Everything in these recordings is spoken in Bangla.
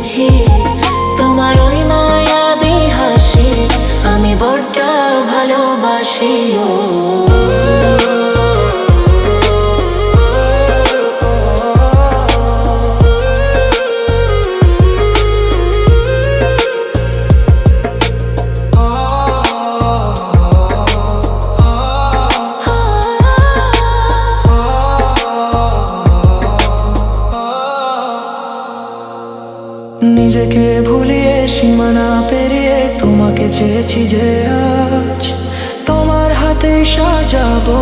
গেছি। তোমার ওই মায়াবী হাসি আমি বড্ড ভালোবাসি। নিজেকে ভুলিয়ে সীমানা পেরিয়ে তোমাকে চেয়েছি যে আজ তোমার হাতে সাজাবো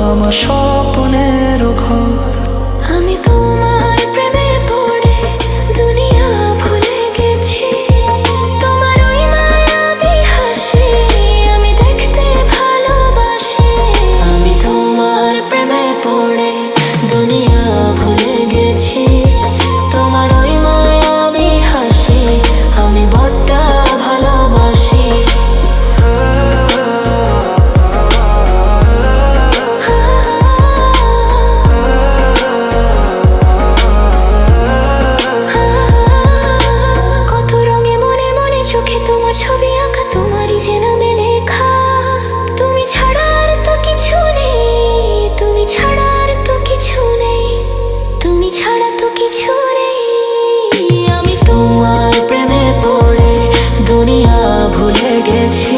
আমার স্বপ্নের ঘর। আমি তোমার প্রেমে পড়ে দুনিয়া ভুলে গেছি। তোমার ওই মায়াবী হাসি আমি দেখতে ভালোবাসি। আমি তোমার প্রেমে পড়ে দুনিয়া ভুলে গেছি। তোমার ওই মায়াবী হাসি আমি বড্ড ভালোবাসি। কত রঙে মনে মনে চোখে তোমার ছবি আঁকা, তোমারই যে নামে লেখা। তুমি ছাড়া আর তো কিছু নেই, তুমি ছাড়া আর তো কিছু নেই, তুমি ছাড়া তো কিছু নেই। আমি তোমার প্রেমে পড়ে দুনিয়া ভুলে গেছি।